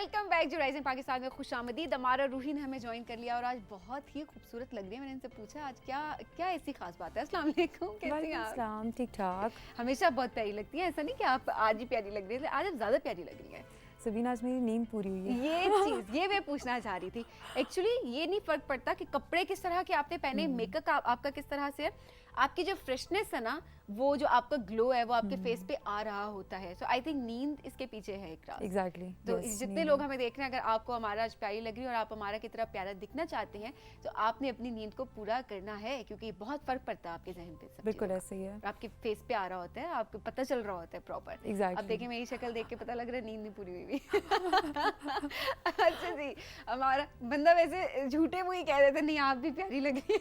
Welcome back जो rising Pakistan में खुशामदीद। हमारा रूही ने हमें ज्वाइन कर लिया और आज बहुत ही खूबसूरत लग रही है। मैंने इनसे पूछा आज क्या क्या ऐसी खास बात है। अस्सलाम वालेकुम, कैसी हैं आप? वालेकुम, ठीक ठाक। हमेशा बहुत प्यारी लगती है, ऐसा नहीं कि आप आज ही प्यारी लग रही है, आज आप ज़्यादा प्यारी लग रही हैं। सबीना, आज मेरी नींद पूरी हुई है। ये मैं पूछना चाह रही थी। एक्चुअली ये नहीं फर्क पड़ता कि कपड़े किस तरह के आपने पहने, मेकअप आपका किस तरह से है, आपकी जो फ्रेशनेस है ना, वो जो आपका ग्लो है वो आपके फेस पे आ रहा होता है। सो आई थिंक नींद इसके पीछे है एक राज। एग्जैक्टली। तो जितने लोग हमें देख रहे हैं, अगर आपको हमारा आज प्यारी लग रही है और आप हमारा की तरह प्यारा दिखना चाहते हैं तो आपने अपनी नींद को पूरा करना है, क्योंकि बहुत फर्क पड़ता है आपके जहन पे। बिल्कुल ऐसे ही है, आपके फेस पे आ रहा होता है, आपको पता चल रहा होता है प्रॉपर। एग्जैक्टली। अब देखिए मेरी शक्ल देख के पता लग रहा है नींद नहीं पूरी हुई। अच्छा जी, हमारा बंदा वैसे झूठे वो ही कह रहे थे नहीं आप भी प्यारी लग रही है।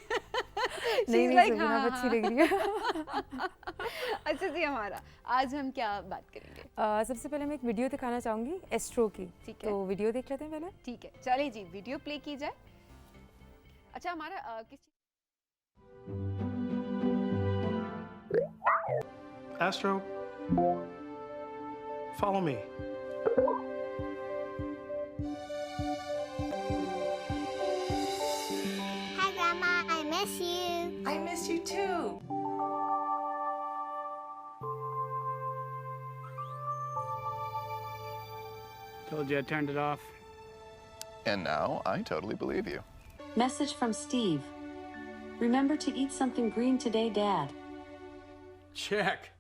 नहीं नहीं, सबीना अच्छी लग रही है। अच्छा जी, हमारा आज हम क्या बात करेंगे? सबसे पहले मैं एक वीडियो दिखाना चाहूंगी एस्ट्रो की। ठीक है, तो वीडियो देख लेते हैं पहले। ठीक है, चलिए जी वीडियो प्ले की जाए। अच्छा हमारा Astro, follow me. Hi, Grandma. I miss you. I miss you too. Told you I turned it off. And now I totally believe you. Message from Steve. Remember to eat something green today, Dad. Check.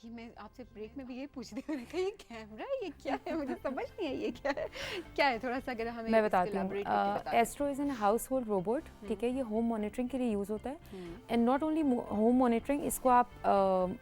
मैं आपसे break में भी ये पूछ रही हूँ, ये camera ये क्या है, मुझे समझ नहीं है ये क्या है थोड़ा सा अगर हमें मैं बताती हूँ। Astro is an house hold robot. ठीक है, ये होम मॉनिटरिंग के लिए यूज़ होता है। And not only home monitoring, इसको आप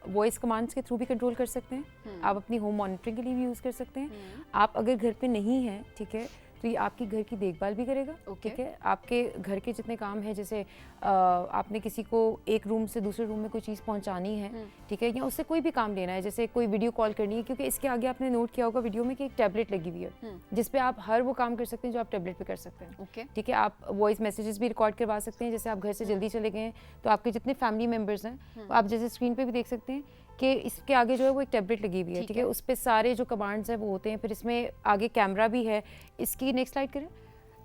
वॉइस कमांड्स के थ्रू भी कंट्रोल कर सकते हैं। आप अपनी होम मॉनिटरिंग के लिए भी यूज़ कर सकते हैं। आप अगर घर पे नहीं हैं, ठीक है, तो ये आपकी घर की देखभाल भी करेगा। ठीक है, आपके घर के जितने काम हैं, जैसे आपने किसी को एक रूम से दूसरे रूम में कोई चीज़ पहुंचानी है, ठीक है, या उससे कोई भी काम लेना है, जैसे कोई वीडियो कॉल करनी है, क्योंकि इसके आगे आपने नोट किया होगा वीडियो में कि एक टैबलेट लगी हुई है जिसपे आप हर वो काम कर सकते हैं जो आप टैबलेट पे कर सकते हैं। ठीक है, आप वॉइस मैसेजेस भी रिकॉर्ड करवा सकते हैं। जैसे आप घर से जल्दी चले गए हैं तो आपके जितने फैमिली मेम्बर्स हैं आप जैसे स्क्रीन पे भी देख सकते हैं कि इसके आगे जो है वो एक टैबलेट लगी हुई है। ठीक है, उस पर सारे जो कमांड्स हैं वो होते हैं। फिर इसमें आगे कैमरा भी है। इसकी नेक्स्ट स्लाइड करें।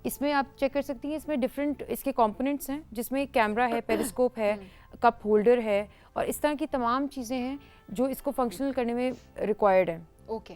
इसमें आप चेक कर सकती हैं, इसमें डिफरेंट इसके कंपोनेंट्स हैं, जिसमें कैमरा है, पेरिस्कोप है, कप होल्डर है और इस तरह की तमाम चीज़ें हैं जो इसको फंक्शनल करने में रिक्वायर्ड है। ओके,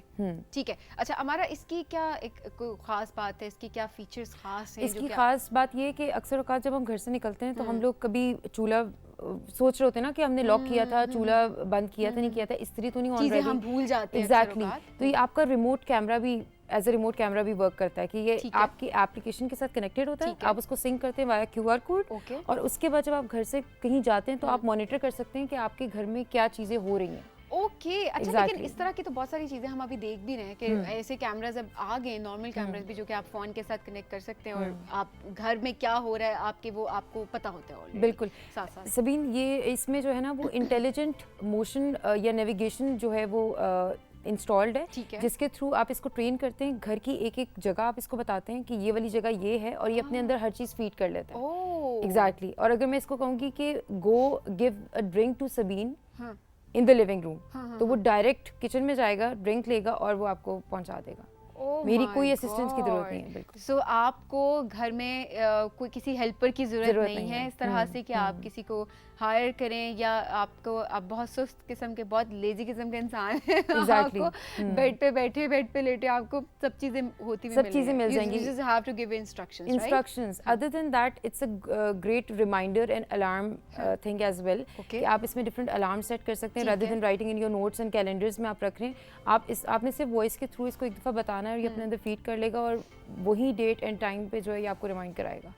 ठीक है। अच्छा हमारा इसकी क्या एक कोई खास बात है, इसकी क्या फीचर्स खास हैं? इसकी खास बात ये है कि अक्सर औकात जब हम घर से निकलते हैं तो हम लोग कभी चूल्हा सोच रहे होते हैं ना कि हमने लॉक किया था, चूल्हा बंद किया था, नहीं किया था, इस्त्री तो नहीं ऑन रही, हम भूल जाते हैं। एग्जैक्टली। तो ये आपका रिमोट कैमरा भी एज ए रिमोट कैमरा भी वर्क करता है कि ये आपकी एप्लीकेशन के साथ कनेक्टेड होता है। आप उसको सिंक करते हैं वाया QR कोड और उसके बाद जब आप घर से कहीं जाते हैं तो आप मॉनिटर कर सकते हैं कि आपके घर में क्या चीज़ें हो रही हैं। ओके, अच्छा लेकिन इस तरह की तो बहुत सारी चीज़ें हम अभी देख भी रहे हैं कि ऐसे कैमराज अब आ गए, नॉर्मल कैमराज भी, जो कि आप फ़ोन के साथ कनेक्ट कर सकते हैं और आप घर में क्या हो रहा है आपके वो आपको पता होता है ऑलरेडी। बिल्कुल साथ सबीन, ये इसमें जो है ना वो इंटेलिजेंट मोशन या नेविगेशन जो है वो इंस्टॉल्ड है, जिसके थ्रू आप इसको ट्रेन करते हैं। घर की एक एक जगह आप इसको बताते हैं कि ये वाली जगह ये है और ये अपने अंदर हर चीज़ फीड कर लेता है। एग्जैक्टली। और अगर मैं इसको कहूँगी कि go give a drink to Sabeen in the living room, तो वो डायरेक्ट किचन में जाएगा, ड्रिंक लेगा और वो आपको पहुंचा देगा। मेरी कोई असिस्टेंस की जरूरत नहीं है। बिल्कुल। सो आपको घर में कोई किसी हेल्पर की जरूरत नहीं है इस तरह से कि आप किसी को हायर करें, या आपको आप बहुत सुस्त किस्म के, बहुत लेजी किस्म के इंसान हैं। आपको बेड पे बैठे, बेड पे लेटे आपको सब चीजें होती सब चीजें मिल जाएंगी। You just have to give instructions. Other than that, it's a great reminder and alarm thing as well. कि आप इसमें डिफरेंट अलार्म सेट कर सकते हैं, rather than writing in your notes and calendars में आप रख रहे हैं। आपने सिर्फ वॉइस के थ्रू इसको एक दफ़ा बताना है और ये अपने अंदर फीड कर लेगा और वही डेट एंड टाइम पे जो है ये आपको रिमाइंड कराएगा।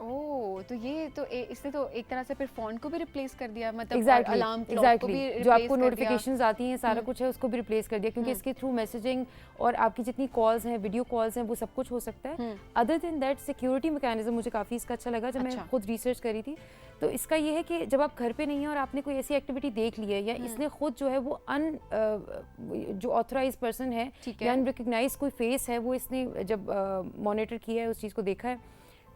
ओह, तो ये तो इसने तो एक तरह से फिर फोन को भी रिप्लेस कर दिया, मतलब एग्जैक्टली अलार्म क्लॉक को भी जो आपको replace कर दिया। नोटिफिकेशंस आती हैं सारा कुछ है उसको भी रिप्लेस कर दिया, क्योंकि इसके थ्रू मैसेजिंग और आपकी जितनी कॉल्स हैं, वीडियो कॉल्स हैं, वो सब कुछ हो सकता है। Other than that security mechanism मुझे काफ़ी इसका अच्छा लगा जब मैं खुद रिसर्च करी थी। तो इसका ये है कि जब आप घर पे नहीं हैं और आपने कोई ऐसी एक्टिविटी देख ली है या इसने खुद जो है वो जो ऑथराइज पर्सन है या अनरिकग्नाइज कोई फेस है वो इसने जब मॉनिटर किया है, उस चीज़ को देखा है,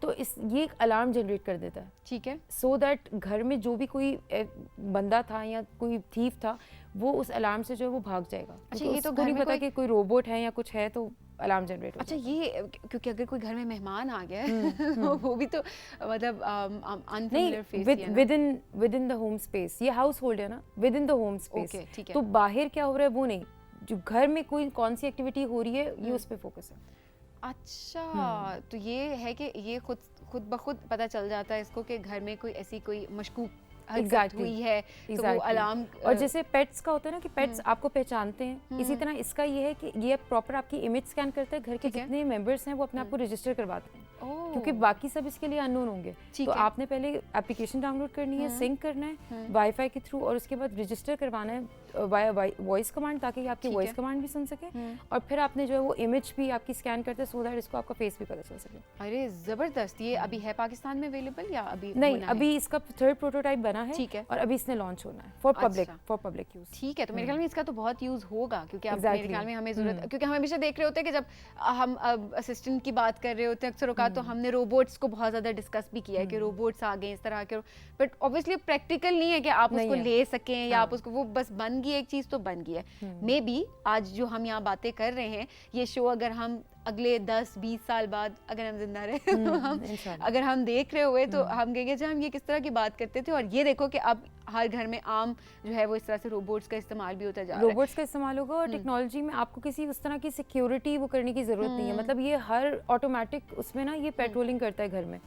तो ये एक अलार्म जनरेट कर देता है। ठीक है, सो दैट घर में जो भी कोई बंदा था या कोई थीफ था वो उस अलार्म से जो है वो भाग जाएगा। अच्छा, ये तो उसको नहीं पता कि कोई रोबोट है या कुछ है, तो अलार्म जनरेट हो अच्छा ये क्योंकि अगर कोई घर में मेहमान आ गया है वो भी तो मतलब अनफेमिलियर फेस नहीं, with in the home space, ये हाउस होल्ड है ना, with in the home space. ठीक है, तो बाहर क्या हो रहा है वो नहीं, जो घर में कोई कौन सी एक्टिविटी हो रही है ये उस पे फोकस है। अच्छा, तो ये है कि ये खुद ब खुद पता चल जाता है इसको कि घर में कोई ऐसी कोई मशकूक हरकत हुई है, तो वो अलार्म। और जैसे पेट्स का होता है ना कि पेट्स आपको पहचानते हैं, इसी तरह इसका ये है कि ये प्रॉपर आपकी इमेज स्कैन करता है, घर के जितने मेंबर्स हैं वो अपने आप को रजिस्टर करवाते हैं, क्योंकि बाकी सब इसके लिए अननोन होंगे। तो आपने पहले एप्लीकेशन डाउनलोड करनी है, सिंक करना है वाईफाई के थ्रू, और उसके बाद रजिस्टर करवाना है वाया वॉइस कमांड, ताकि आपकी वॉइस कमांड भी सुन सके, और फिर आपने जो है वो इमेज भी आपकी स्कैन करते हैं, सो दैट इसको आपका फेस भी पता चल सके। अरे जबरदस्त, ये अभी है पाकिस्तान में अवेलेबल या अभी नहीं? अभी इसका 3rd प्रोटोटाइप बना है, ठीक है, और अभी इसने लॉन्च होना है फॉर पब्लिक यूज। ठीक है, तो मेरे ख्याल में इसका तो बहुत यूज होगा, क्योंकि अब मेरे ख्याल में हमें जरूरत, क्योंकि हम हमेशा देख रहे होते हैं कि जब हम असिस्टेंट की बात कर रहे होते हैं अक्सर औकात, तो हमने रोबोट्स को बहुत ज्यादा डिस्कस भी किया है कि रोबोट्स आ गए इस तरह के, बट ऑब्वियसली प्रैक्टिकल नहीं है कि आप उसको ले सकें या आप उसको, वो बस बन गई एक चीज तो बन गई है। मे बी आज जो हम यहाँ बातें कर रहे हैं, ये शो अगर हम अगले 10-20 साल बाद अगर हम जिंदा रहे तो हम अगर हम देख रहे हुए तो हम कहेंगे जब हम ये किस तरह की बात करते थे, और ये देखो कि अब हर घर में आम जो है वो इस तरह से रोबोट्स का इस्तेमाल भी होता जा रहा है। रोबोट्स का इस्तेमाल होगा, और टेक्नोलॉजी में आपको किसी उस तरह की सिक्योरिटी वो करने की जरूरत नहीं है, मतलब ये हर ऑटोमेटिक उसमें ना ये पेट्रोलिंग करता है घर में।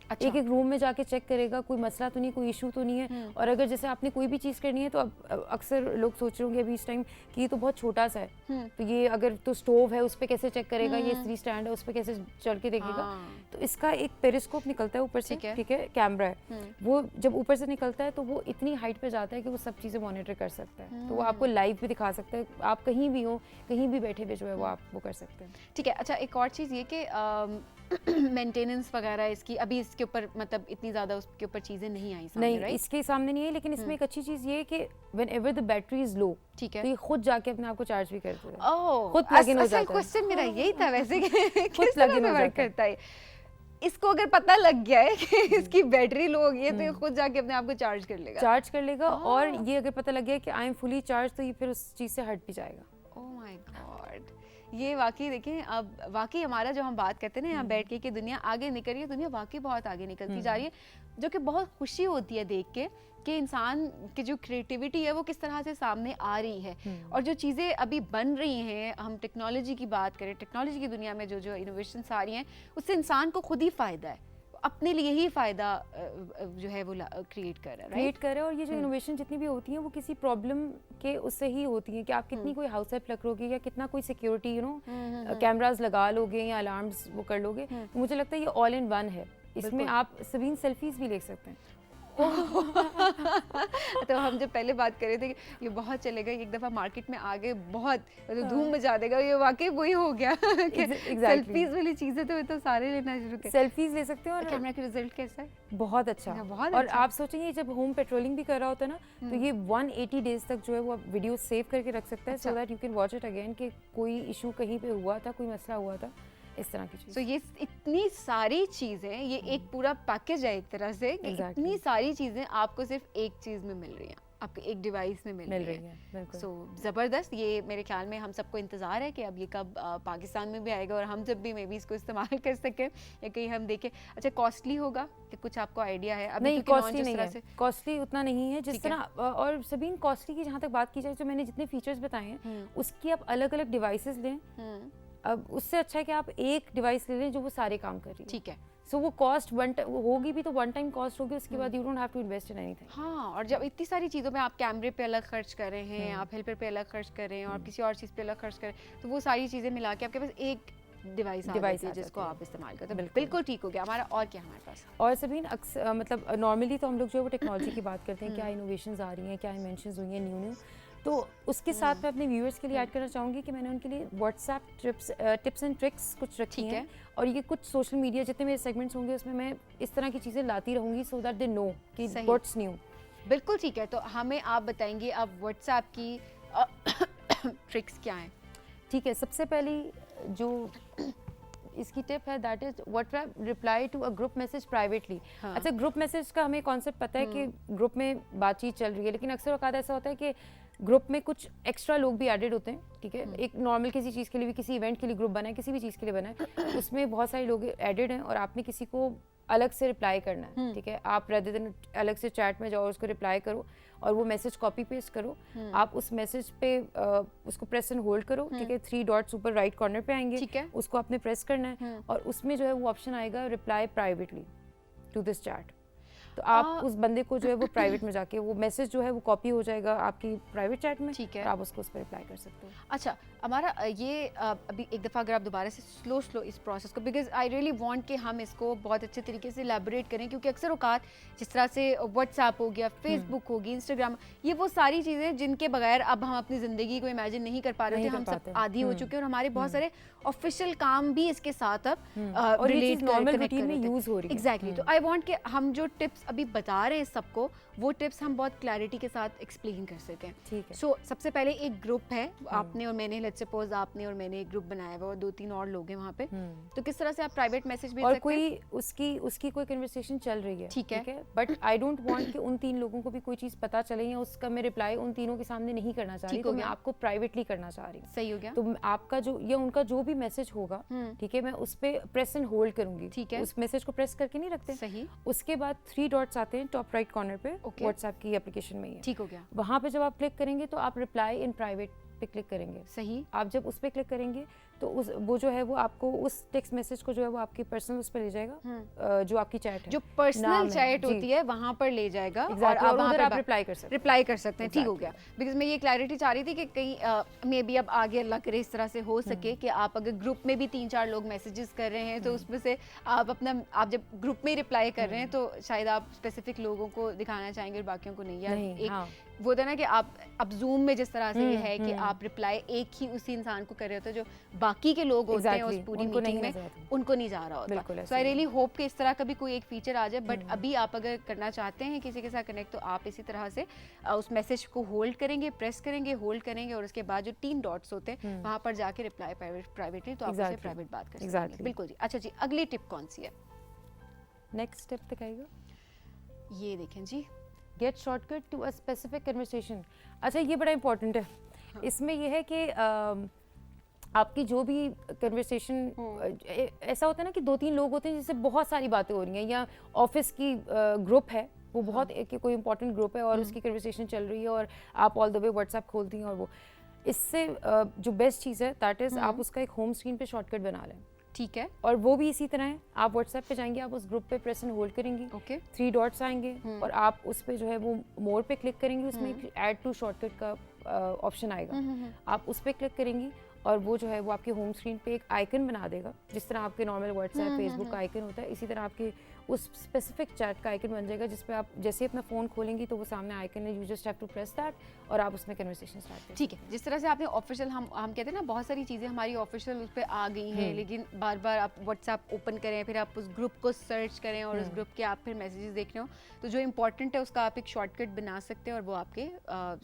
अच्छा। एक रूम में जाके चेक करेगा कोई मसला तो नहीं, कोई इशू तो नहीं है। और अगर जैसे आपने कोई भी चीज़ करनी है, तो अब अक्सर लोग सोच रहे होंगे अभी इस टाइम कि ये तो बहुत छोटा सा है, तो ये अगर तो स्टोव है उस पर कैसे चेक करेगा, ये इस्त्री स्टैंड है उस पर कैसे चल के देखेगा। तो इसका एक पेरिस्कोप निकलता है ऊपर से, ठीक है, कैमरा है, वो जब ऊपर से निकलता है तो वो इतनी हाइट पे जाता है कि वो सब चीज़ें मॉनिटर कर सकता है, तो वो आपको लाइव भी दिखा सकता है, आप कहीं भी हो, कहीं भी बैठे हुए जो है वो आप वो कर सकते हैं। ठीक है, अच्छा एक और चीज़ ये कि मेंटेनेंस वगैरह इसकी अभी इसके ऊपर मतलब इतनी ज़्यादा उसके ऊपर चीज़ें नहीं आई सामने, नहीं, इसके सामने नहीं है, लेकिन इसमें एक अच्छी चीज़ ये है कि whenever the battery is low, ठीक है, तो ये खुद जाके अपने आप को चार्ज भी करता है। ओह, खुद प्लग इन हो जाता है। क्वेश्चन मेरा यही था वैसे कि खुद प्लग इन वर्क करता है। इसको अगर पता लग गया है कि इसकी बैटरी लो हो गई है, तो ये खुद जाके अपने आप को चार्ज कर लेगा। और ये अगर पता लग गया कि आई एम फुली चार्ज, तो ये फिर उस चीज़ से हट भी जाएगा। ओह माय गॉड, ये वाकई देखें, अब वाकई हमारा जो हम बात करते हैं ना यहाँ बैठ के कि दुनिया आगे निकल रही है, दुनिया वाकई बहुत आगे निकलती जा रही है, जो कि बहुत खुशी होती है देख के कि इंसान की जो क्रिएटिविटी है वो किस तरह से सामने आ रही है। और जो चीज़ें अभी बन रही हैं, हम टेक्नोलॉजी की बात करें, टेक्नोलॉजी की दुनिया में जो इनोवेशंस आ रही हैं, उससे इंसान को खुद ही फ़ायदा है, अपने लिए ही फ़ायदा जो है वो क्रिएट कर रहा है। और ये जो इनोवेशन जितनी भी होती हैं वो किसी प्रॉब्लम के उससे ही होती हैं कि आप कितनी कोई हाउस हेल्प लग लोगे या कितना कोई सिक्योरिटी कैमराज लगा लोगे या अलार्म्स वो कर लोगे, तो मुझे लगता है ये ऑल इन वन है। इसमें आप सभी सेल्फीज भी ले सकते हैं। तो हम जब पहले बात कर रहे थे कि ये बहुत चलेगा, एक दफ़ा मार्केट में आगे बहुत मतलब धूम मचा देगा, ये वाकई वही हो गया कि सेल्फीज वाली चीज़ें तो सारे लेना शुरू कर, सेल्फीज ले सकते हैं। और कैमरा का रिजल्ट कैसा है? बहुत अच्छा, बहुत और अच्छा। आप सोचेंगे जब होम पेट्रोलिंग भी कर रहा होता है ना, तो ये 180 डेज तक जो है वो वीडियो सेव करके रख सकता है, so that you can watch it again कि कोई इशू कहीं पे हुआ था, कोई मसला हुआ था, इस तरह की चीज़। So, ये इतनी सारी चीज़ें, ये एक पूरा पैकेज है एक तरह से कि इतनी सारी चीज़ें आपको सिर्फ एक चीज़ में मिल रही हैं, आपके एक डिवाइस में मिल रही है। सो ज़बरदस्त, ये मेरे ख्याल में हम सबको इंतज़ार है कि अब ये कब पाकिस्तान में भी आएगा और हम जब भी मे बी इसको इस्तेमाल कर सकें या कहीं हम देखें। अच्छा, कॉस्टली होगा कि कुछ आपको आइडिया है? अभी नहीं, कॉस्टली नहीं है, कॉस्टली उतना नहीं है जिस तरह। और सभी कॉस्टली की जहाँ तक बात की जाए, जो मैंने जितने फीचर्स बताए हैं उसकी आप अलग अलग डिवाइसेस लें, अब उससे अच्छा है कि आप एक डिवाइस ले लें जो वो सारे काम कर रही है। ठीक है, सो वो कॉस्ट होगी भी तो वन टाइम कॉस्ट होगी, उसके बाद you don't have to invest in anything. हाँ, और जब इतनी सारी चीज़ों में आप कैमरे पे अलग खर्च कर रहे हैं, आप हेल्पर पे अलग खर्च कर रहे हैं और किसी और चीज़ पे अलग खर्च कर रहे हैं, तो वो सारी चीज़ें मिला के आपके पास एक डिवाइस आ Device जाती है आ जिसको जाती है। आप इस्तेमाल करते हैं। बिल्कुल। बिल्कुल ठीक हो गया हमारा। और क्या हमारे पास? और सभी मतलब नॉर्मली तो हम लोग जो है वो टेक्नोलॉजी की बात करते हैं, क्या इनोवेशंस आ रही हैं, क्या इन्वेंशंस हुई हैं न्यू। तो उसके साथ मैं अपने व्यूअर्स के लिए ऐड करना चाहूँगी कि मैंने उनके लिए व्हाट्सएप टिप्स एंड ट्रिक्स कुछ रखी ठीक हैं है। और ये कुछ सोशल मीडिया जितने मेरे सेगमेंट्स होंगे उसमें मैं इस तरह की चीज़ें लाती रहूँगी सो दैट दे नो कि सही। What's new. बिल्कुल ठीक है। तो हमें आप बताएंगे अब व्हाट्सएप की ट्रिक्स क्या हैं? ठीक है, सबसे पहली जो इसकी टिप है that is WhatsApp reply to a group message privately. हाँ। अच्छा, ग्रुप मैसेज का हमें कॉन्सेप्ट पता है कि ग्रुप में बातचीत चल रही है, लेकिन अक्सर औकात ऐसा होता है कि ग्रुप में कुछ एक्स्ट्रा लोग भी एडेड होते हैं, ठीक है। एक नॉर्मल किसी चीज़ के लिए भी, किसी इवेंट के लिए ग्रुप बना है, किसी भी चीज़ के लिए बना है, उसमें बहुत सारे लोग एडेड हैं और आपने किसी को अलग से रिप्लाई करना है, ठीक है। आप रेदर देन अलग से चैट में जाओ, उसको रिप्लाई करो और वो मैसेज कॉपी पेस्ट करो। आप उस मैसेज पे उसको प्रेस एंड होल्ड करो, ठीक है। 3 डॉट्स ऊपर राइट कॉर्नर पे आएंगे, ठीक है। उसको आपने प्रेस करना है और उसमें जो है वो ऑप्शन आएगा reply privately to this chat. तो आप उस बंदे को जो है वो प्राइवेट में जाके वो मैसेज जो है वो कॉपी हो जाएगा आपकी प्राइवेट चैट में, ठीक है। और आप उसको उस पर रिप्लाई कर सकते हो। अच्छा, हमारा ये अभी एक दफ़ा अगर आप दोबारा से स्लो इस प्रोसेस को, बिकॉज आई रियली वांट कि हम इसको बहुत अच्छे तरीके से एलैबोरेट करें, क्योंकि अक्सर औकात जिस तरह से व्हाट्सएप हो गया, फेसबुक होगी, इंस्टाग्राम, ये वो सारी चीज़ें जिनके बगैर अब हम अपनी ज़िंदगी को इमेजिन नहीं कर पा रहे थे। हम सब आदी हो चुके हैं और हमारे बहुत सारे ऑफिशियल काम भी इसके साथ अब और ये रिलेट चीज़ नॉर्मल रूटीन में यूज़ हो रही है। एग्जैक्टली। तो आई वांट कि हम जो टिप्स अभी बता रहे हैं सबको, वो टिप्स हम बहुत क्लैरिटी के साथ एक्सप्लेन कर सकें। ठीक है। सो सबसे पहले एक ग्रुप है, आपने और मैंने, लेट्स सपोज आपने और मैंने एक ग्रुप बनाया हुआ और 2-3 और लोग हैं वहाँ पे, तो किस तरह से आप प्राइवेट मैसेज भेज और सकते हैं? कोई उसकी कोई कन्वर्सेशन चल रही है, ठीक है। बट आई डोंट वांट कि उन 3 लोगों को भी कोई चीज़ पता चले या उसका मैं रिप्लाई उन तीनों के सामने नहीं करना चाह रही, ठीक हो तो मैं गया। आपको प्राइवेटली करना चाह रही हूँ। सही हो गया। तो आपका जो या उनका जो भी मैसेज होगा, ठीक है, मैं उस पे प्रेस एंड होल्ड करूंगी, ठीक है। उस मैसेज को प्रेस करके नहीं रखते। सही। उसके बाद 3 डॉट्स आते हैं टॉप राइट कॉर्नर पे, Okay. व्हाट्सएप की एप्लीकेशन में ही है। ठीक हो गया। वहां पे जब आप क्लिक करेंगे तो आप रिप्लाई इन प्राइवेट पे क्लिक करेंगे। सही। आप जब उस पे क्लिक करेंगे तो वो जो है वो आपको उस टेक्स्ट मैसेज को जो है वो आपकी पर्सनल उस पे ले जाएगा, जो आपकी चैट है, जो पर्सनल नाम है, चैट जी। होती है वहां पर ले जाएगा Exactly, और आप वहां उधर पर आप रिप्लाई कर सकते हैं। रिप्लाई कर सकते हैं। ठीक हो गया। बिकॉज मैं ये क्लैरिटी चाह रही थी कि कहीं मे बी अब आगे अल्लाह करे इस तरह से हो सके कि आप अगर ग्रुप में भी 3-4 लोग मैसेजेस कर रहे हैं तो उसमें से आप जब ग्रुप में रिप्लाई कर रहे हैं तो शायद आप स्पेसिफिक लोगों को दिखाना चाहेंगे और बाकियों को नहीं, या एक हाँ। वो था ना कि आप अब जूम में जिस तरह से ये है कि आप रिप्लाई एक ही उसी इंसान को कर रहे होते हैं, जो बाकी के लोग होते हैं उस Exactly, पूरी उनको मीटिंग नहीं में, नजर आता। उनको नहीं जा रहा होता। बिल्कुल सो आई रियली होप कि इस तरह का भी कोई एक फीचर आ जाए, बट अभी आप अगर करना चाहते हैं किसी के साथ कनेक्ट, तो आप इसी तरह से उस मैसेज को होल्ड करेंगे, प्रेस करेंगे, होल्ड करेंगे और उसके बाद जो 3 डॉट्स होते हैं वहां पर जाके रिप्लाई प्राइवेटली, तो आप उससे Exactly. प्राइवेट बात कर सकते हैं। Exactly. बिल्कुल जी। अच्छा जी, अगली टिप कौन सी है? नेक्स्ट स्टेप दिखाएगा, ये देखें जी, get shortcut to a specific conversation. अच्छा, ये बड़ा इंपॉर्टेंट है। इसमें यह है कि आपकी जो भी कन्वर्सेशन, ऐसा होता है ना कि 2-3 लोग होते हैं जिससे बहुत सारी बातें हो रही हैं, या ऑफिस की ग्रुप है, वो बहुत कोई इंपॉर्टेंट ग्रुप है और उसकी कन्वर्सेशन चल रही है और आप ऑल द वे व्हाट्सएप खोलती हैं, और वो इससे जो बेस्ट चीज़ है दैट इज़ आप उसका एक होम स्क्रीन पे शॉर्टकट बना लें। ठीक है। और वो भी इसी तरह है, आप व्हाट्सएप पे जाएंगे, आप उस ग्रुप पे प्रेस एंड होल्ड करेंगी, ओके। 3 डॉट्स आएंगे और आप उस पे जो है वो मोर पे क्लिक करेंगी, उसमें एक ऐड टू शॉर्टकट का ऑप्शन आएगा, आप उस पे क्लिक करेंगी और वो जो है वो आपके होम स्क्रीन पे एक आइकन बना देगा, जिस तरह आपके नॉर्मल व्हाट्सएप फेसबुक का आइकन होता है, इसी तरह आपके उस स्पेसिफिक चैट का आइकन बन जाएगा, जिसपे आप जैसे ही अपना फ़ोन खोलेंगी तो वो सामने आइकन है, you just have to press that और आप उसमें कन्वर्सेशन स्टार्ट करें। ठीक है। जिस तरह से आपने ऑफिशियल, हम कहते हैं ना बहुत सारी चीज़ें हमारी ऑफिशियल उस पर आ गई हैं, लेकिन बार बार आप व्हाट्सएप ओपन करें, फिर आप उस ग्रुप को सर्च करें और उस ग्रुप के आप फिर मैसेजेस देख रहे हो, तो जो इंपॉर्टेंट है उसका आप एक शॉर्टकट बना सकते हैं और वो आपके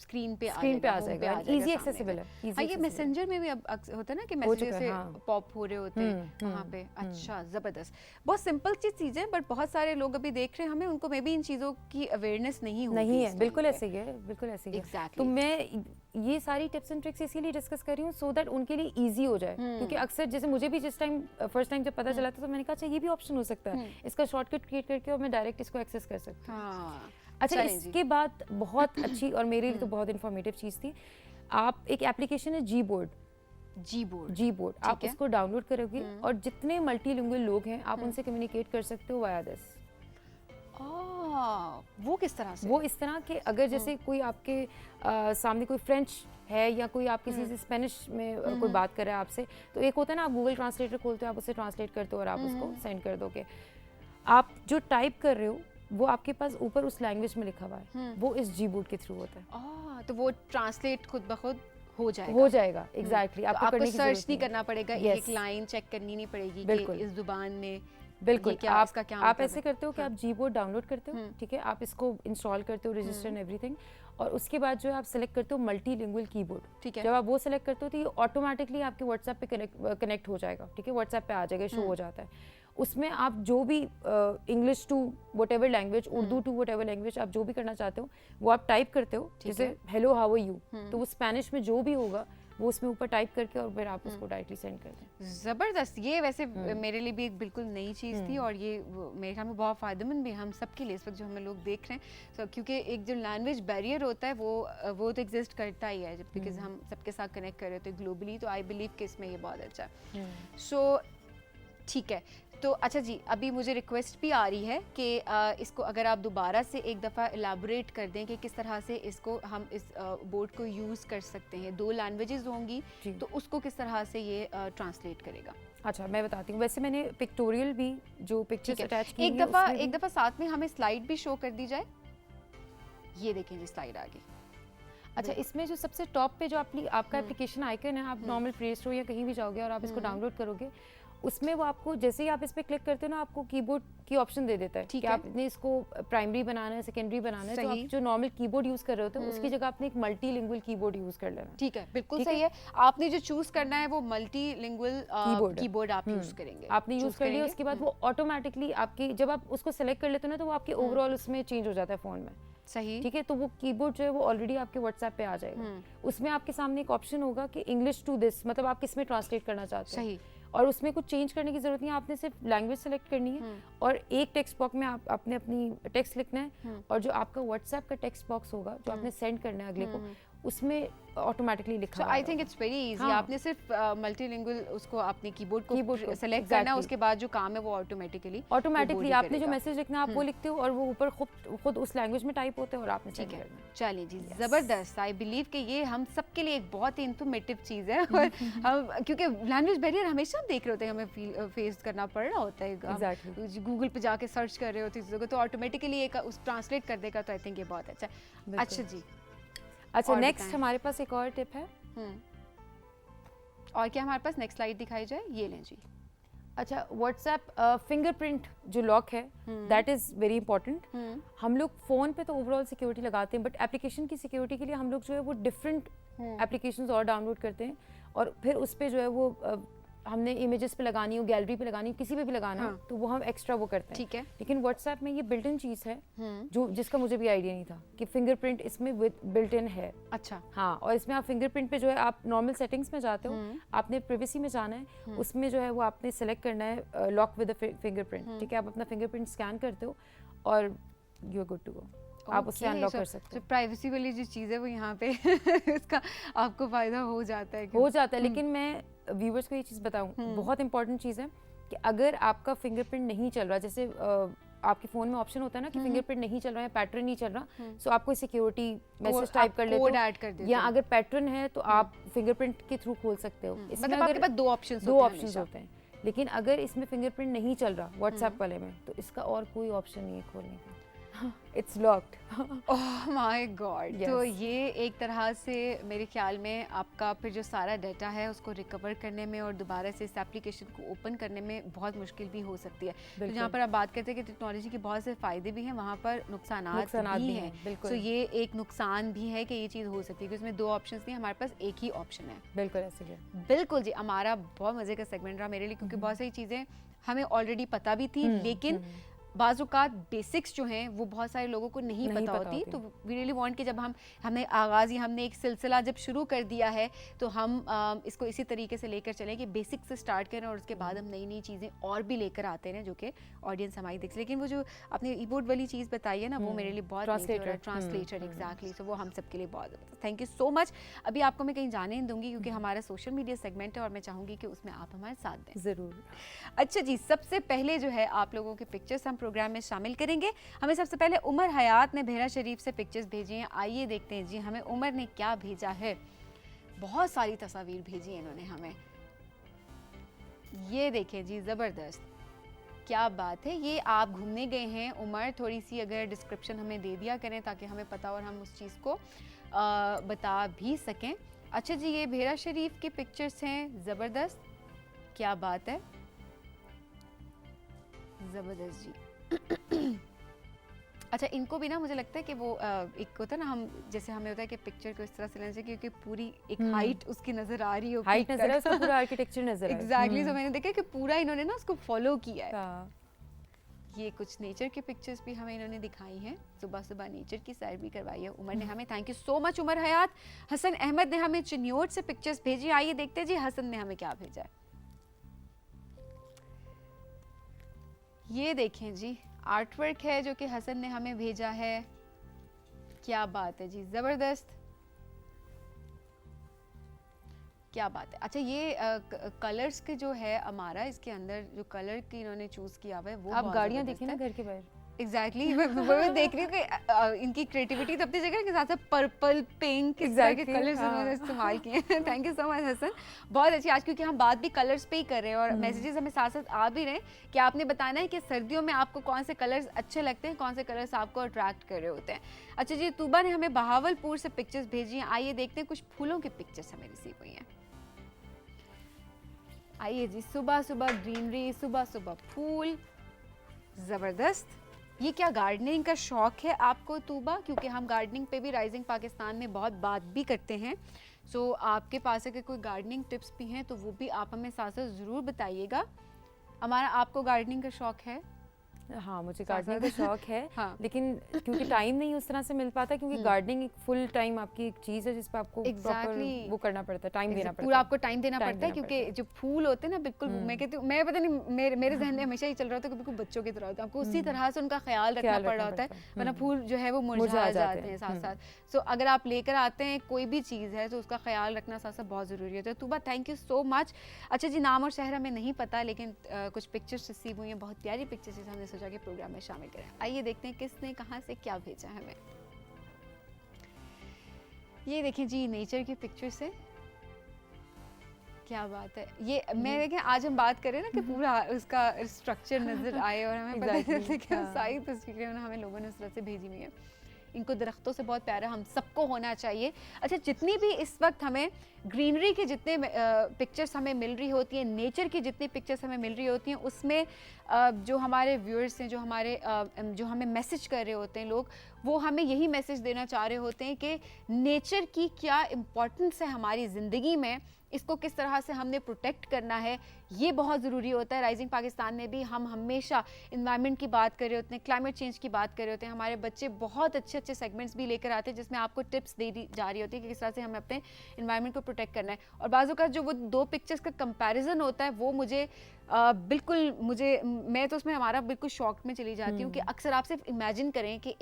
स्क्रीन पे आ जाएगा, इजी एक्सेसिबल है। हाँ, ये मैसेंजर में भी अब होता है ना कि मैसेज से पॉप हो रहे होते हैं वहाँ पे। अच्छा, ज़बरदस्त, बहुत सिंपल चीज़ है, बट बहुत सारे लोग अभी देख रहे हैं हमें, उनको मे भी इन चीज़ों की अवेयरनेस नहीं है। बिल्कुल ऐसे ही है, बिल्कुल ऐसे ही है। Exactly. तो मैं ये सारी टिप्स एंड ट्रिक्स इसीलिए डिस्कस कर रही हूँ सो दैट उनके लिए इजी हो जाए, क्योंकि अक्सर जैसे मुझे भी जिस टाइम फर्स्ट टाइम जब पता चला था तो मैंने कहा अच्छा ये भी ऑप्शन हो सकता है, इसका शॉर्टकट क्रिएट करके और मैं डायरेक्ट इसको एक्सेस कर सकती हूँ। हाँ। अच्छा, इसके बाद बहुत अच्छी और मेरे लिए तो बहुत इन्फॉर्मेटिव चीज़ थी, आप एक एप्लीकेशन है जी बोर्ड, आप उसको डाउनलोड करोगे और जितने मल्टीलिंगुअल लोग हैं आप उनसे कम्युनिकेट कर सकते हो वाया दिस। वो किस तरह से? वो इस तरह के अगर जैसे कोई आपके सामने कोई फ्रेंच है या कोई आप किसी से स्पेनिश में कोई बात कर रहा है आपसे, तो एक होता है ना, आप गूगल ट्रांसलेटर खोलते हो, आप उसे ट्रांसलेट करते हो और आप उसको सेंड कर दोगे। आप जो टाइप कर रहे हो वो आपके पास ऊपर उस लैंग्वेज में लिखा हुआ है, वो इस जी बोर्ड के थ्रू होता है। तो वो ट्रांसलेट खुद ब खुद हो जाएगा। एग्जैक्टली। आपको करने की सर्च नहीं करना पड़ेगा, एक लाइन चेक करनी नहीं पड़ेगी कि इस जुबान में बिल्कुल क्या, आप इसका क्या आप मतलब ऐसे करते हो कि आप जी बोर्ड डाउनलोड करते हो, ठीक है, आप इसको इंस्टॉल करते हो, रजिस्टर एंड एवरीथिंग, और उसके बाद जो है आप सेलेक्ट करते हो मल्टीलिंगुअल कीबोर्ड, ठीक है। जब आप वो सेलेक्ट करते हो तो ये ऑटोमेटिकली आपके व्हाट्सएप पे कनेक्ट हो जाएगा, ठीक है, व्हाट्सएप पे आ जाएगा, शो हो जाता है। उसमें आप जो भी English to whatever language, Urdu to whatever language आप जो भी करना चाहते हो वो आप टाइप करते हो, जैसे हेलो हाउ आर यू, तो वो स्पेनिश में जो भी होगा वो उसमें ऊपर टाइप करके और फिर आप उसको डायरेक्टली सेंड कर दें। ज़बरदस्त। ये वैसे मेरे लिए भी एक बिल्कुल नई चीज़ थी, और ये मेरे ख्याल में बहुत फ़ायदेमंद भी है हम सबके लिए इस वक्त जो हमें लोग देख रहे हैं। So, क्योंकि एक जो लैंग्वेज बैरियर होता है वो तो एग्जिस्ट करता ही है, बिकॉज हम सबके साथ कनेक्ट कर रहे होते हैं ग्लोबली, तो आई बिलीव कि इसमें ये बहुत अच्छा है। सो ठीक है, तो अच्छा जी, अभी मुझे रिक्वेस्ट भी आ रही है कि इसको अगर आप दोबारा से एक दफ़ा एलाबोरेट कर दें कि किस तरह से इसको हम इस बोर्ड को यूज़ कर सकते हैं। 2 लैंग्वेजेस होंगी, तो उसको किस तरह से ये ट्रांसलेट करेगा? अच्छा, मैं बताती हूँ। वैसे मैंने पिक्टोरियल भी जो पिक्चर्स अटैच की एक दफ़ा साथ में हमें स्लाइड भी शो कर दी जाए। ये देखें जी, स्लाइड आ गई। अच्छा, इसमें जो सबसे टॉप पे जो आपका एप्लीकेशन आइकन है, आप नॉर्मल प्ले स्टोर या कहीं भी जाओगे और आप इसको डाउनलोड करोगे, उसमें वो आपको जैसे ही आप इस पे क्लिक करते हो ना, आपको कीबोर्ड की ऑप्शन दे देता है कि आपने इसको प्राइमरी बनाना है, सेकेंडरी बनाना है, तो आप जो नॉर्मल कीबोर्ड यूज कर रहे होते हो उसकी जगह आपने एक मल्टीलिंगुअल कीबोर्ड यूज कर लेना। ठीक है, बिल्कुल सही है। आपने जो चूज करना है वो मल्टीलिंगुअल कीबोर्ड आप यूज करेंगे। आपने यूज कर लिया, उसके बाद वो ऑटोमेटिकली आपकी, जब आप उसको सेलेक्ट कर लेते हो ना, तो वो आपके ओवरऑल उसमें चेंज हो जाता है फोन में। सही, ठीक है, तो वो कीबोर्ड जो है वो ऑलरेडी आपके व्हाट्सएप पे आ जाएगा। उसमें आपके सामने एक ऑप्शन होगा कि इंग्लिश टू दिस, मतलब आप किस में ट्रांसलेट करना चाहते हैं। सही, और उसमें कुछ चेंज करने की जरूरत नहीं है, आपने सिर्फ लैंग्वेज सेलेक्ट करनी है और एक टेक्स्ट बॉक्स में आपने अपनी टेक्स्ट लिखना है, और जो आपका व्हाट्सएप का टेक्स्ट बॉक्स होगा जो आपने सेंड करना है अगले को, उसमें ऑटोमेटिकली लिखा है। I think it's very easy. आपने सिर्फ मल्टीलिंगुअल उसको आपने कीबोर्ड को सेलेक्ट करना है, उसके बाद जो काम है वो ऑटोमेटिकली आपने जो मैसेज लिखना है आप वो लिखते हो और वो ऊपर खुद उस लैंग्वेज में टाइप होते हैं और आपने सेंड करना है। चलिए जी, ज़बरदस्त। आई बिलीव कि ये हम सबके लिए एक बहुत ही इंफॉर्मेटिव चीज़ है, और हम क्योंकि लैंग्वेज बैरियर हमेशा हम देख रहे होते हैं, हमें फेस करना पड़ रहा होता है, गूगल पे जाके सर्च कर रहे होते हैं चीज़ों को, तो ऑटोमेटिकली एक उस ट्रांसलेट कर देगा, तो आई थिंक ये बहुत अच्छा है। अच्छा जी, अच्छा, नेक्स्ट हमारे पास एक और टिप है। और क्या हमारे पास नेक्स्ट स्लाइड दिखाई जाए? ये लें जी। अच्छा, व्हाट्सएप फिंगरप्रिंट जो लॉक है, दैट इज़ वेरी इंपॉर्टेंट। हम लोग फ़ोन पे तो ओवरऑल सिक्योरिटी लगाते हैं, बट एप्लीकेशन की सिक्योरिटी के लिए हम लोग जो है वो डिफरेंट एप्लीकेशंस और डाउनलोड करते हैं, और फिर उस पर जो है वो हमने इमेजेस पे लगानी हो, गैलरी पे लगानी हो, किसी पे भी लगाना हो, तो वो हम एक्स्ट्रा वो करते हैं। ठीक है, लेकिन व्हाट्सएप में ये बिल्ट इन चीज़ है जो जिसका मुझे भी आइडिया नहीं था कि फिंगरप्रिंट इसमें बिल्ट इन है। अच्छा, हाँ, और इसमें आप फिंगरप्रिंट पे जो है आप नॉर्मल सेटिंग्स में जाते हो, आपने प्राइवेसी में जाना है, उसमें जो है वो आपने सेलेक्ट करना है लॉक विद फिंगरप्रिंट। ठीक है, आप अपना फिंगरप्रिंट स्कैन करते हो और you are good to go, आप उससे अनलॉक कर सकते हो। प्राइवेसी वाली जो चीज़ है वो यहाँ पे इसका आपको फ़ायदा हो जाता है। लेकिन मैं व्यूअर्स को ये चीज़ बताऊँ, बहुत इंपॉर्टेंट चीज़ है कि अगर आपका फिंगरप्रिंट नहीं चल रहा, जैसे आपके फ़ोन में ऑप्शन होता है ना कि फिंगरप्रिंट नहीं चल रहा है, पैटर्न नहीं चल रहा, सो आप कोई सिक्योरिटी मैसेज टाइप कर लेते हो, या अगर पैटर्न है तो आप फिंगरप्रिंट के थ्रू खोल सकते हो। मतलब आपके पास दो ऑप्शंस होते हैं। लेकिन अगर इसमें फिंगरप्रिंट नहीं चल रहा व्हाट्सएप वाले में, तो इसका और कोई ऑप्शन नहीं है खोलने का, it's locked. Oh my God. तो ये एक तरह से मेरे ख्याल में आपका फिर जो सारा डाटा है उसको रिकवर करने में और दोबारा से इस एप्लीकेशन को ओपन करने में बहुत मुश्किल भी हो सकती है। तो जहाँ पर आप बात करते हैं कि टेक्नोलॉजी के बहुत से फ़ायदे भी हैं, वहाँ पर नुकसान भी हैं। तो ये एक नुकसान भी है कि ये चीज़ हो सकती है कि उसमें दो ऑप्शन नहीं, हमारे पास एक ही ऑप्शन है। बिल्कुल ऐसे ही। बिल्कुल जी, हमारा बहुत मज़े का सेगमेंट रहा मेरे लिए, क्योंकि बहुत सारी चीज़ें हमें ऑलरेडी पता भी थी, लेकिन बाज़-औक़ात बेसिक्स जो हैं वो बहुत सारे लोगों को नहीं पता होती। तो वी रियली वांट कि जब हमने हमने एक सिलसिला जब शुरू कर दिया है तो हम इसको इसी तरीके से लेकर चलें कि बेसिक से स्टार्ट करें और उसके बाद हम नई नई चीज़ें और भी लेकर आते हैं जो कि ऑडियंस हमारी देख। लेकिन वो जो आपने कीबोर्ड वाली चीज़ बताई है ना, वो मेरे लिए बहुत ट्रांसलेटर एग्जैक्टली। सो वो हम सबके लिए बहुत थैंक यू सो मच। अभी आपको मैं कहीं जाने नहीं दूंगी क्योंकि हमारा सोशल मीडिया सेगमेंट है और मैं चाहूँगी कि उसमें आप हमारे साथ दें। ज़रूर। अच्छा जी, सबसे पहले जो है आप लोगों के पिक्चर्स हम प्रोग्राम में शामिल करेंगे। हमें सबसे पहले उमर हयात ने भेरा शरीफ से पिक्चर्स भेजी हैं। आइए देखते हैं जी हमें उमर ने क्या भेजा है। बहुत सारी तस्वीर भेजी है इन्होंने हमें। ये देखें जी, ज़बरदस्त, क्या बात है। ये आप घूमने गए हैं उमर, थोड़ी सी अगर डिस्क्रिप्शन हमें दे दिया करें ताकि हमें पता और हम उस चीज़ को बता भी सकें। अच्छा जी, ये भेरा शरीफ के पिक्चर्स हैं, ज़बरदस्त, क्या बात है, ज़बरदस्त जी। अच्छा, इनको भी ना मुझे लगता है कि वो एक होता है ना, हम जैसे हमें होता है कि पिक्चर को इस तरह से लेना चाहिए क्योंकि पूरी एक हाइट उसकी नज़र आ रही हो, हाइट नज़र है, उसका पूरा आर्किटेक्चर नज़र है। एग्जैक्टली, तो मैंने देखा कि पूरा इन्होंने ना उसको फॉलो किया है। ये कुछ नेचर के पिक्चर्स भी हमें इन्होंने दिखाई हैं, सुबह सुबह नेचर की सैर भी करवाई है उमर ने हमें। Thank you so much Umar Hayat. Hasan Ahmed ने हमें चिन्योट से पिक्चर्स भेजी। आइए देखते हैं जी हसन ने हमें क्या भेजा है। ये देखें जी, आर्टवर्क है जो कि हसन ने हमें भेजा है। क्या बात है जी, ज़बरदस्त, क्या बात है। अच्छा, ये कलर्स के जो है हमारा, इसके अंदर जो कलर की इन्होंने चूज किया हुआ है वो आप गाड़ियाँ देखिए ना घर के बाहर। एग्जैक्टली वो देख रही हूँ कि इनकी क्रिएटिविटी तो अपनी जगह के साथ साथ पर्पल, पिंक, इस तरह के कलर्स उन्होंने इस्तेमाल किए हैं। Thank you so much Hasan, बहुत अच्छी। आज क्योंकि हम बात भी कलर्स पे ही कर रहे हैं और मैसेजेस हमें साथ साथ आ भी रहे हैं कि आपने बताना है कि सर्दियों में आपको कौन से कलर्स अच्छे लगते हैं, कौन से कलर्स आपको अट्रैक्ट कर रहे होते हैं। अच्छा जी, तूबा ने हमें बहावलपुर से पिक्चर्स भेजी हैं। आइए देखते हैं, कुछ फूलों की पिक्चर्स हमें रिसीव हुई हैं। आइए जी, सुबह सुबह ग्रीनरी, सुबह सुबह फूल, ज़बरदस्त। ये क्या गार्डनिंग का शौक है आपको तूबा? क्योंकि हम गार्डनिंग पे भी राइजिंग पाकिस्तान में बहुत बात भी करते हैं। सो आपके पास अगर कोई गार्डनिंग टिप्स भी हैं तो वो भी आप हमें साथ साथ ज़रूर बताइएगा। हमारा, आपको गार्डनिंग का शौक है? हाँ, मुझे गार्डनिंग का शौक है। हाँ। लेकिन क्योंकि टाइम नहीं उस तरह से मिल पाता, क्योंकि गार्डनिंग एक फुल टाइम आपकी एक चीज़ है जिस पे आपको Exactly. वो करना पड़ता है, टाइम देना पड़ता है, पूरा आपको टाइम देना पड़ता है क्योंकि जो फूल होते हैं ना, बिल्कुल मैं कहती हूँ, मैं पता नहीं मेरे जहन में हमेशा ही चल रहा होता है कि बिल्कुल बच्चों की तरह होता है, आपको उसी तरह से उनका ख्याल रखना पड़ रहा होता है, वरना फूल जो है वो मुरझा जाते हैं साथ साथ। सो अगर आप लेकर आते हैं कोई भी चीज़ है तो उसका ख्याल रखना साथ साथ बहुत ज़रूरी होता है। Tooba, thank you so much. अच्छा जी, नाम और शहर हमें नहीं पता, लेकिन कुछ पिक्चर्स रिसीव हुई हैं, बहुत प्यारी पिक्चर्स, हमने सोचा कि प्रोग्राम में शामिल करें। आइए देखते हैं किसने कहाँ से क्या भेजा है हमें। ये देखें जी, नेचर की पिक्चर्स है, क्या बात है। ये मैं देखें, आज हम बात करें ना कि पूरा उसका स्ट्रक्चर नजर आए और हमें पता चलता है कि सारी तस्वीरें हमें लोगों ने उस तरह से भेजी हुई हैं। इनको दरख्तों से बहुत प्यारा हम सबको होना चाहिए। अच्छा, जितनी भी इस वक्त हमें ग्रीनरी के जितने पिक्चर्स हमें मिल रही होती हैं, नेचर की जितनी पिक्चर्स हमें मिल रही होती हैं, उसमें जो हमारे व्यूअर्स हैं, जो हमें मैसेज कर रहे होते हैं लोग, वो हमें यही मैसेज देना चाह रहे होते हैं कि नेचर की क्या इम्पोर्टेंस है हमारी ज़िंदगी में, इसको किस तरह से हमने प्रोटेक्ट करना है, ये बहुत ज़रूरी होता है। राइजिंग पाकिस्तान में भी हम हमेशा इन्वायरमेंट की बात कर रहे होते हैं, क्लाइमेट चेंज की बात कर रहे होते हैं। हमारे बच्चे बहुत अच्छे अच्छे सेगमेंट्स भी लेकर आते हैं जिसमें आपको टिप्स दे दी जा रही होती है कि किस तरह से हमें अपने इन्वायरमेंट को प्रोटेक्ट करना है। और बाज़ों का जो वो दो पिक्चर्स का कंपैरिजन होता है वो मैं तो उसमें हमारा बिल्कुल शॉक में चली जाती हूँ कि अक्सर आप सिर्फ इमेजिन करें कि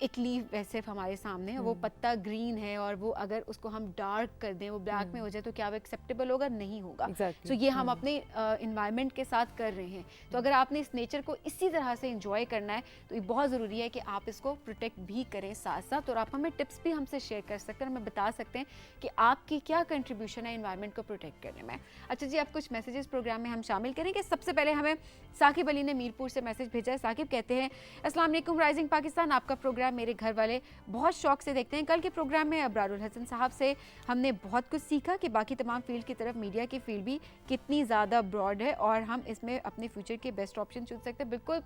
एक लीफ वैसे हमारे सामने है, वो पत्ता ग्रीन है और वो अगर उसको हम डार्क कर दें, वो ब्लैक में हो जाए, तो क्या वो एक्सेप्टेबल होगा? नहीं होगा। तो ये हम अपने इन्वायरमेंट के साथ कर रहे हैं। तो अगर आपने इस नेचर को इसी तरह से इंजॉय करना है तो ये बहुत ज़रूरी है कि आप इसको प्रोटेक्ट भी करें साथ साथ, और आप हमें टिप्स भी हमसे शेयर कर सकते हैं, हमें बता सकते हैं कि आपकी क्या कंट्रीब्यूशन है इन्वायरमेंट को प्रोटेक्ट करने में। अच्छा जी, आप कुछ मैसेजेस प्रोग्राम में हम शामिल करेंगे। सबसे पहले हमें साकिब अली ने मीरपुर से मैसेज भेजा है। साकिब कहते हैं, अस्सलाम वालेकुम राइजिंग पाकिस्तान, आपका प्रोग्राम मेरे घर वाले बहुत शौक से देखते हैं। कल के प्रोग्राम में अबरारुल हसन साहब से हमने बहुत कुछ सीखा कि बाकी तमाम फील्ड की तरफ मीडिया की फील्ड भी कितनी ज़्यादा ब्रॉड है और हम इसमें अपने फ्यूचर के बेस्ट ऑप्शन चुन सकते हैं। बिल्कुल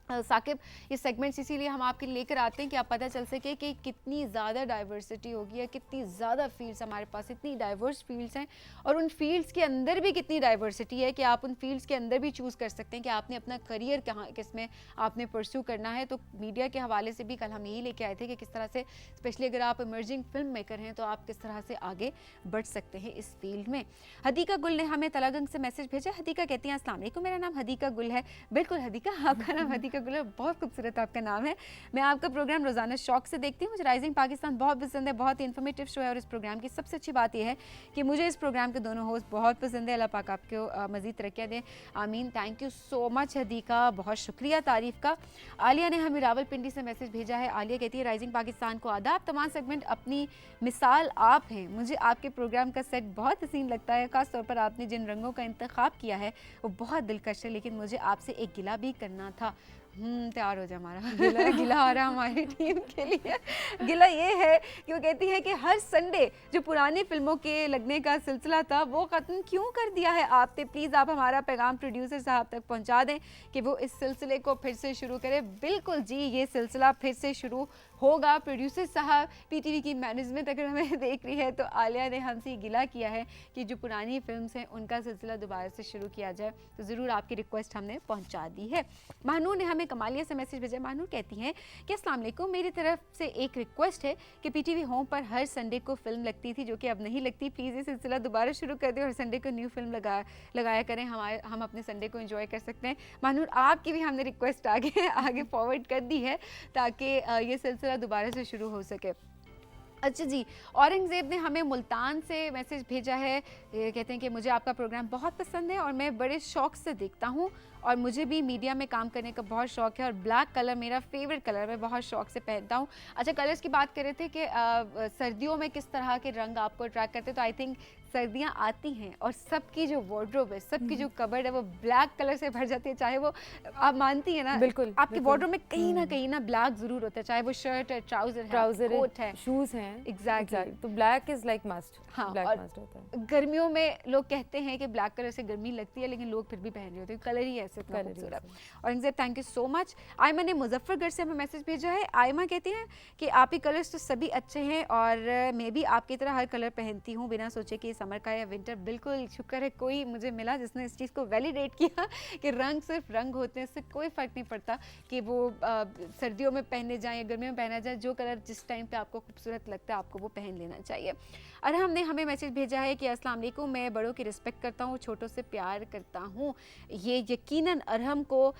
साकिब, ये सेगमेंट्स इसीलिए हम आपके लेकर आते हैं कि आप पता चल सके कि कितनी ज़्यादा डाइवर्सिटी होगी या कितनी ज़्यादा फील्ड्स हमारे पास, इतनी डाइवर्स फील्ड्स हैं और उन फील्ड्स के अंदर भी कितनी डाइवर्सिटी है कि आप उन फील्ड्स के अंदर भी चूज़ कर सकते हैं कि आपने अपना करियर कहाँ किसमें आपने परस्यू करना है। तो मीडिया के हवाले से भी कल हम यही लेके आए थे कि किस तरह से, स्पेशली अगर आप इमर्जिंग फिल्म मेकर हैं, तो आप किस तरह से आगे बढ़ सकते हैं इस फील्ड में। हदीका गुल ने हमें तलागंग से मैसेज भेजा। हदीका कहती हैं, अस्सलाम वालेकुम, मेरा नाम हदीका गुल है। बिल्कुल हदीका, आपका नाम हदीका का गुलर, बहुत खूबसूरत आपका नाम है। मैं आपका प्रोग्राम रोज़ाना शौक से देखती हूँ। मुझे राइजिंग पाकिस्तान बहुत पसंद है, बहुत ही इन्फॉर्मेटिव शो है और इस प्रोग्राम की सबसे अच्छी बात यह है कि मुझे इस प्रोग्राम के दोनों होस्ट बहुत पसंद है। अल्लाह पाक आपको मज़ीद तरक्कियाँ दें, आमीन। Thank you so much Hadika, बहुत शुक्रिया तारीफ़ का। आलिया ने हमें रावलपिंडी से मैसेज भेजा है। आलिया कहती है राइजिंग पाकिस्तान को आदाब, तमाम सेगमेंट अपनी मिसाल आप हैं। मुझे आपके प्रोग्राम का सेट बहुत हसीन लगता है, ख़ास तौर पर आपने जिन रंगों का इंतखाब किया है वो बहुत दिलकश है। लेकिन मुझे आपसे एक गिला भी करना था। तैयार हो जाए हमारा गिला आ रहा हमारी टीम के लिए। गिला ये है कि वो कहती है कि हर संडे जो पुरानी फिल्मों के लगने का सिलसिला था वो ख़त्म क्यों कर दिया है आपने। प्लीज़ आप हमारा पैगाम प्रोड्यूसर साहब तक पहुंचा दें कि वो इस सिलसिले को फिर से शुरू करें। बिल्कुल जी, ये सिलसिला फिर से शुरू होगा। प्रोड्यूसर साहब पीटीवी की मैनेजमेंट अगर हमें देख रही है तो आलिया ने हमसे गिला किया है कि जो पुरानी फिल्म्स हैं उनका सिलसिला दोबारा से शुरू किया जाए, तो ज़रूर आपकी रिक्वेस्ट हमने पहुंचा दी है। महानूर ने हमें कमालिया से मैसेज भेजा। महानूर कहती हैं कि अस्सलाम वालेकुम, मेरी तरफ से एक रिक्वेस्ट है कि पीटीवी होम पर हर संडे को फिल्म लगती थी जो कि अब नहीं लगती। प्लीज़ ये सिलसिला दोबारा शुरू कर दें और संडे को न्यू फिल्म लगाया करें, हम अपने संडे को एंजॉय कर सकते हैं। महानूर आपकी भी हमने रिक्वेस्ट आगे फॉरवर्ड कर दी है ताकि ये सिलसिला दोबारा से शुरू हो सके। अच्छा जी, औरंगज़ेब ने हमें मुल्तान से मैसेज भेजा है। ये कहते हैं कि मुझे आपका प्रोग्राम बहुत पसंद है और मैं बड़े शौक़ से देखता हूँ और मुझे भी मीडिया में काम करने का बहुत शौक़ है और ब्लैक कलर मेरा फेवरेट कलर, मैं बहुत शौक़ से पहनता हूँ। अच्छा, कलर्स की बात कर रहे थे कि सर्दियों में किस तरह के रंग आपको अट्रैक्ट करते हैं, तो आई थिंक सर्दियाँ आती हैं और सबकी जो वार्डरोब है, सबकी जो कबर्ड है वो ब्लैक कलर से भर जाती है। चाहे वो, आप मानती हैं ना, बिल्कुल आपकी वार्डरोब में कहीं ना ब्लैक ज़रूर होता है, चाहे वो शर्ट है, ट्राउज़र है, कोट है, शूज़ हैं। एग्जैक्टली, तो ब्लैक इज़ लाइक मस्ट। हाँ, ब्लैक और मस्ट होता है। गर्मियों में लोग कहते हैं कि ब्लैक कलर से गर्मी लगती है, लेकिन लोग फिर भी पहन रहे होते हैं, कलर ही ऐसे इतना खूबसूरत। और इनसे thank you so much. Aima ने मुजफ्फरगढ़ से हमें मैसेज भेजा है। आयमा कहती हैं कि आप ही कलर्स तो सभी अच्छे हैं और मैं भी आपकी तरह हर कलर पहनती हूँ बिना सोचे कि समर का या विंटर। बिल्कुल, शुक्र है कोई मुझे मिला जिसने इस चीज़ को वैलिडेट किया कि रंग सिर्फ रंग होते हैं, इससे कोई फ़र्क नहीं पड़ता कि वो सर्दियों में पहने जाएँ या गर्मियों में पहना जाए। जो कलर जिस टाइम पे आपको खूबसूरत लगता है आपको वो पहन लेना चाहिए। अरहम ने हमें मैसेज भेजा है कि अस्सलाम वालेकुम, मैं बड़ों की रिस्पेक्ट करता हूँ, छोटों से प्यार करता हूँ। ये यकीनन अरहम को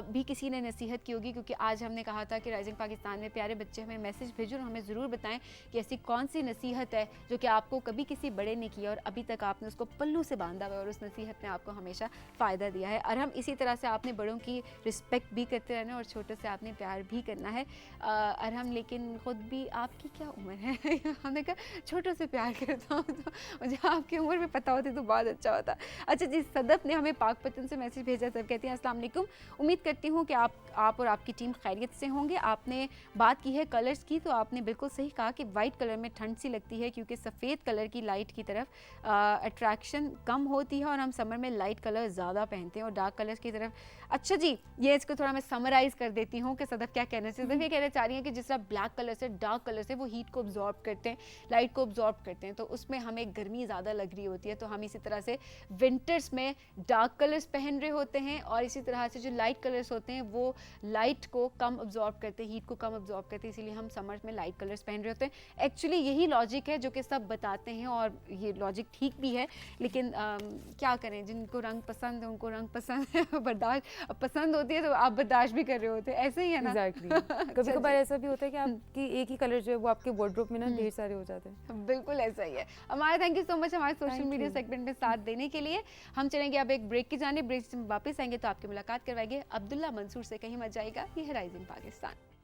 भी किसी ने नसीहत की होगी, क्योंकि आज हमने कहा था कि राइजिंग पाकिस्तान में प्यारे बच्चे हमें मैसेज भेजो और हमें ज़रूर बताएं कि ऐसी कौन सी नसीहत है जो कि आपको कभी किसी बड़े ने की और अभी तक आपने उसको पल्लू से बांधा हुआ और उस नसीहत ने आपको हमेशा फ़ायदा दिया है। अरहम, इसी तरह से आपने बड़ों की रिस्पेक्ट भी करते रहना और छोटों से आपने प्यार भी करना है। अरहम, लेकिन ख़ुद भी आपकी क्या उम्र है? हमने कहा छोटों से प्यार करता हूँ, तो मुझे आपकी उम्र भी पता होती तो बहुत अच्छा होता। अच्छा जी, सदफ ने हमें पाकपतन से मैसेज भेजा। सब कहती हैं अस्सलाम वालेकुम, उम्मीद करती हूँ कि आप और आपकी टीम खैरियत से होंगे। आपने बात की है कलर्स की, तो आपने बिल्कुल सही कहा कि वाइट कलर में ठंड सी लगती है क्योंकि सफ़ेद कलर की लाइट की तरफ अट्रैक्शन कम होती है और हम समर में लाइट कलर ज़्यादा पहनते हैं और डार्क कलर्स की तरफ। अच्छा जी, ये इसको थोड़ा मैं समराइज़ कर देती हूँ कि सदफ क्या कहना चाहिए। सदफ ये कहना चाह रही हैं कि जिस तरह ब्लैक कलर से, डार्क कलर से वो हीट को ऑब्जॉर्ब करते हैं, लाइट को ऑब्जॉर्ब करते हैं, तो उसमें हमें गर्मी ज़्यादा लग रही होती है। तो हम इसी तरह से विंटर्स में डार्क कलर्स पहन रहे होते हैं और इसी तरह से जो लाइट कलर्स होते हैं वो लाइट को कम ऑब्जॉर्ब करते हैं, हीट को कम ऑब्जॉर्ब करते हैं, इसीलिए हम समर में लाइट कलर्स पहन रहे होते हैं। एक्चुअली यही लॉजिक है जो कि सब बताते हैं और ये लॉजिक ठीक भी है, लेकिन क्या करें, जिनको रंग पसंद है उनको रंग पसंद है, बर्दाश्त पसंद होती है तो आप बर्दाश्त भी कर रहे होते हैं, ऐसे ही है ना। एग्जैक्टली। कभी कभार ऐसा भी होता है कि आपकी एक ही कलर जो है वो आपके वार्डरोब में ना ढेर सारे हो जाते हैं। बिल्कुल ऐसा ही है। हमारा थैंक यू सो मच हमारे सोशल मीडिया सेगमेंट में साथ देने के लिए। हम चलेंगे अब एक ब्रेक की जाने, ब्रेक से वापस आएंगे तो आपकी मुलाकात करवाएंगे अब्दुल्ला मंसूर से। कहीं मत जाएगा, ये है राइजिंग पाकिस्तान।